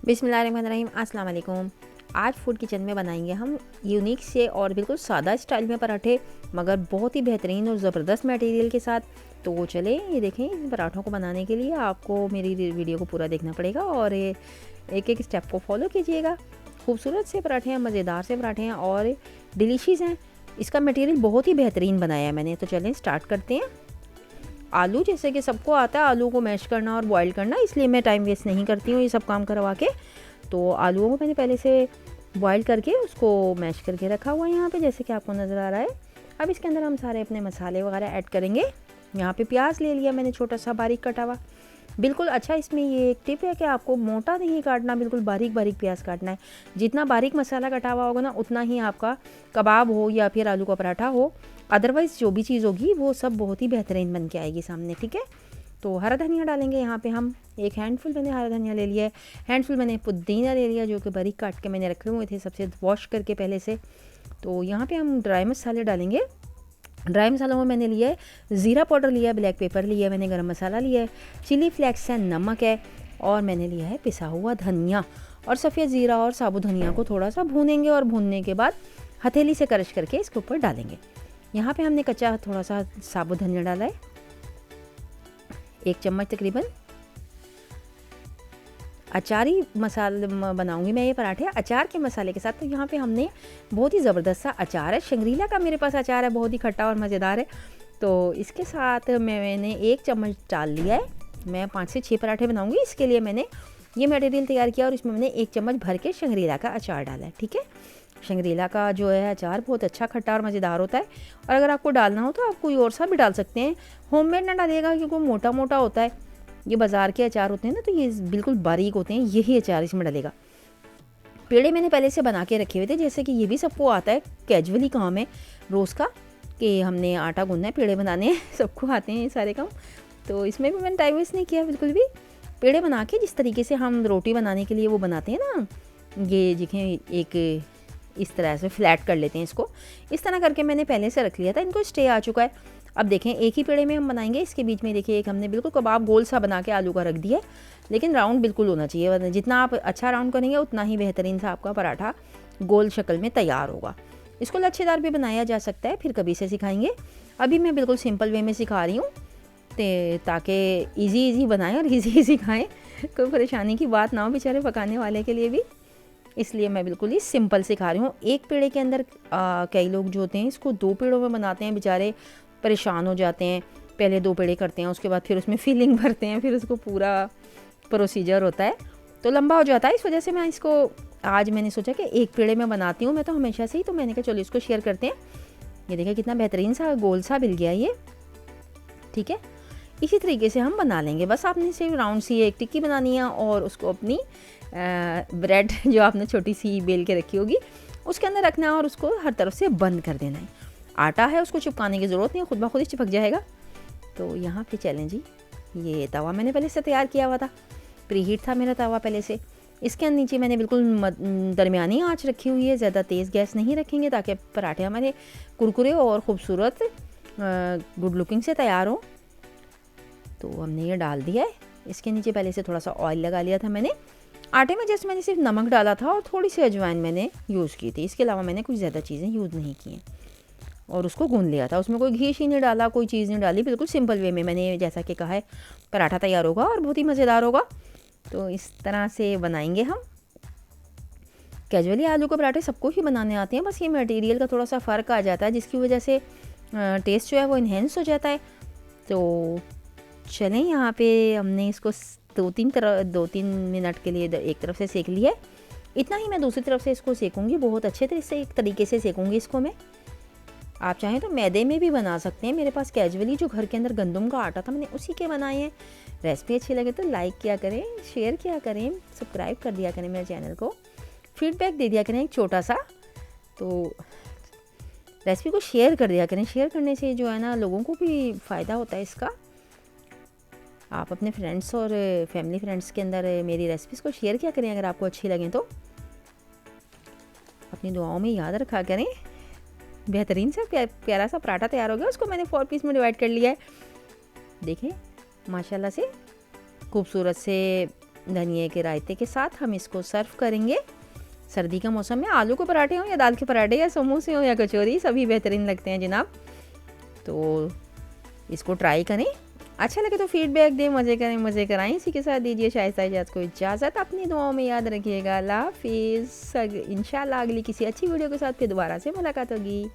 बिस्मिल्लाहिर्रहमानिर्रहीम, अस्सलाम वालेकुम। आज फूड किचन में बनाएंगे हम यूनिक से और बिल्कुल सादा स्टाइल में पराठे, मगर बहुत ही बेहतरीन और ज़बरदस्त मटेरियल के साथ। तो चलें, ये देखें, इन पराठों को बनाने के लिए आपको मेरी वीडियो को पूरा देखना पड़ेगा और एक एक स्टेप को फॉलो कीजिएगा। खूबसूरत से पराठे हैं, मज़ेदार से पराठे हैं और डिलीशियस हैं। इसका मटेरियल बहुत ही बेहतरीन बनाया है मैंने। तो चलें स्टार्ट करते हैं। आलू, जैसे कि सबको आता है आलू को मैश करना और बॉईल करना, इसलिए मैं टाइम वेस्ट नहीं करती हूँ ये सब काम करवा के। तो आलूओं को मैंने पहले से बॉईल करके उसको मैश करके रखा हुआ है यहाँ पे, जैसे कि आपको नज़र आ रहा है। अब इसके अंदर हम सारे अपने मसाले वगैरह ऐड करेंगे। यहाँ पे प्याज ले लिया मैंने छोटा सा बारीक कटा हुआ, बिल्कुल। अच्छा, इसमें ये एक टिप है कि आपको मोटा नहीं काटना, बिल्कुल बारीक बारीक प्याज काटना है। जितना बारीक मसाला कटा हुआ होगा ना, उतना ही आपका कबाब हो या फिर आलू का पराठा हो, अदरवाइज़ जो भी चीज़ होगी वो सब बहुत ही बेहतरीन बन के आएगी सामने, ठीक है। तो हरा धनिया डालेंगे यहाँ पे हम। एक हैंडफुल मैंने हरा धनिया ले लिया है। हैंडफुल मैंने पुदीना ले लिया, जो कि बारीक काट के मैंने रखे हुए थे सबसे वॉश करके पहले से। तो यहाँ पे हम ड्राई मसाले डालेंगे। ड्राई मसालों में मैंने लिया है ज़ीरा पाउडर लिया है, ब्लैक पेपर लिया है मैंने, गरम मसाला लिया है, चिली फ्लेक्स है, नमक है, और मैंने लिया है पिसा हुआ धनिया और सफ़ेद ज़ीरा और साबुत धनिया को थोड़ा सा भूनेंगे और भूनने के बाद हथेली से क्रश करके इसके ऊपर डालेंगे। यहाँ पे हमने कच्चा थोड़ा सा साबुत धनिया डाला है, 1 चम्मच तकरीबन। अचारी मसाले बनाऊंगी मैं ये पराठे अचार के मसाले के साथ। तो यहाँ पे हमने बहुत ही ज़बरदस्त सा अचार है, शंग्रीला का मेरे पास अचार है, बहुत ही खट्टा और मज़ेदार है। तो इसके साथ मैंने 1 चम्मच डाल लिया है। मैं 5 से 6 पराठे बनाऊंगी, इसके लिए मैंने ये मटेरियल तैयार किया और इसमें मैंने 1 चम्मच भर के शंग्रीला का अचार डाला है, ठीक है। शंग्रीला का जो है अचार बहुत अच्छा खट्टा और मज़ेदार होता है, और अगर आपको डालना हो तो आप कोई और सा भी डाल सकते हैं। होममेड ना डालिएगा, क्योंकि मोटा मोटा होता है। ये बाज़ार के अचार होते हैं ना, तो ये बिल्कुल बारीक होते हैं, यही अचार इसमें डलेगा। पेड़े मैंने पहले से बना के रखे हुए थे, जैसे कि ये भी सबको आता है, कैजुअली काम है रोज़ का कि हमने आटा गूंदना है, पेड़े बनाने हैं, सबको आते हैं ये सारे काम। तो इसमें भी मैंने टाइम वेस्ट नहीं किया बिल्कुल भी। पेड़े बना के जिस तरीके से हम रोटी बनाने के लिए वो बनाते हैं ना, ये देखें, एक इस तरह से फ्लैट कर लेते हैं इसको, इस तरह करके मैंने पहले से रख लिया था। इनको स्टे आ चुका है। अब देखें, एक ही पेड़े में हम बनाएंगे, इसके बीच में देखिए एक हमने बिल्कुल कबाब गोल सा बना के आलू का रख दिया है, लेकिन राउंड बिल्कुल होना चाहिए। जितना आप अच्छा राउंड करेंगे उतना ही बेहतरीन सा आपका पराठा गोल शक्ल में तैयार होगा। इसको लच्छेदार भी बनाया जा सकता है, फिर कभी से सिखाएंगे। अभी मैं बिल्कुल सिंपल वे में सिखा रही हूँ, ताकि ईजी बनाएं और ईजी खाएँ, कोई परेशानी की बात ना हो बेचारे पकाने वाले के लिए भी। इसलिए मैं बिल्कुल ही सिंपल सिखा रही हूँ। एक पेड़े के अंदर कई लोग जो होते हैं इसको 2 पेड़ों में बनाते हैं, बेचारे परेशान हो जाते हैं। पहले 2 पेड़े करते हैं, उसके बाद फिर उसमें फिलिंग भरते हैं, फिर उसको पूरा प्रोसीजर होता है, तो लंबा हो जाता है। इस वजह से मैं इसको आज मैंने सोचा कि 1 पेड़े में बनाती हूँ मैं तो हमेशा से ही। तो मैंने कहा चलो इसको शेयर करते हैं। ये देखिए कितना बेहतरीन सा गोल सा मिल गया ये, ठीक है। इसी तरीके से हम बना लेंगे। बस आपने सिर्फ राउंड सी एक टिक्की बनानी है और उसको अपनी ब्रेड जो आपने छोटी सी बेल के रखी होगी उसके अंदर रखना है और उसको हर तरफ से बंद कर देना है। आटा है, उसको चिपकाने की ज़रूरत नहीं है, खुद ब खुद ही चिपक जाएगा। तो यहाँ पे चलें जी, ये तवा मैंने पहले से तैयार किया हुआ था, प्रीहीट था मेरा तवा पहले से। इसके नीचे मैंने बिल्कुल दरमियानी आँच रखी हुई है, ज़्यादा तेज़ गैस नहीं रखेंगे ताकि पराठे हमारे कुरकुरे और ख़ूबसूरत गुड लुकिंग से तैयार हो। तो हमने ये डाल दिया है। इसके नीचे पहले से थोड़ा सा ऑयल लगा लिया था मैंने। आटे में जैसे मैंने सिर्फ नमक डाला था और थोड़ी सी अजवाइन मैंने यूज़ की थी, इसके अलावा मैंने कुछ ज़्यादा चीज़ें यूज़ नहीं की हैं। और उसको गूंद लिया था, उसमें कोई घी शी नहीं डाला, कोई चीज़ नहीं डाली, बिल्कुल सिंपल वे में मैंने जैसा कि कहा है पराठा तैयार होगा और बहुत ही मज़ेदार होगा। तो इस तरह से बनाएंगे हम। कैजुअली आलू के पराठे सबको ही बनाने आते हैं, बस ये मटेरियल का थोड़ा सा फ़र्क आ जाता है, जिसकी वजह से टेस्ट जो है वो इन्हेंस हो जाता है। तो चलें, यहाँ पे हमने इसको 2-3 मिनट के लिए एक तरफ से सेक लिया है। इतना ही मैं दूसरी तरफ से इसको सेकूंगी, बहुत अच्छे तरीके से सेकूंगी इसको मैं। आप चाहें तो मैदे में भी बना सकते हैं। मेरे पास कैजुअली जो घर के अंदर गंदम का आटा था मैंने उसी के बनाए हैं। रेसिपी अच्छी लगे तो लाइक किया करें, शेयर किया करें, सब्सक्राइब कर दिया करें मेरे चैनल को, फीडबैक दे दिया करें एक छोटा सा। तो रेसिपी को शेयर कर दिया करें, शेयर करने से जो है ना लोगों को भी फ़ायदा होता है इसका। आप अपने फ्रेंड्स और फैमिली फ्रेंड्स के अंदर मेरी रेसिपीज़ को शेयर किया करें अगर आपको अच्छी लगें तो। अपनी दुआओं में याद रखा करें। बेहतरीन सा प्यारा सा पराठा तैयार हो गया। उसको मैंने 4 पीस में डिवाइड कर लिया है। देखें माशाल्लाह से खूबसूरत से धनिए के रायते के साथ हम इसको सर्व करेंगे। सर्दी का मौसम में आलू के पराठे हों या दाल के पराठे या समोसे हों या कचौरी, सभी बेहतरीन लगते हैं जनाब। तो इसको ट्राई करें, अच्छा लगे तो फीडबैक दें, मज़े करें मज़े कराएं। इसी के साथ दीजिए शाइस्ता इजाज़त को इजाज़त। अपनी दुआओं में याद रखिएगा। अल्लाह हाफिज़। इंशाल्लाह अगली किसी अच्छी वीडियो के साथ फिर दोबारा से मुलाकात होगी।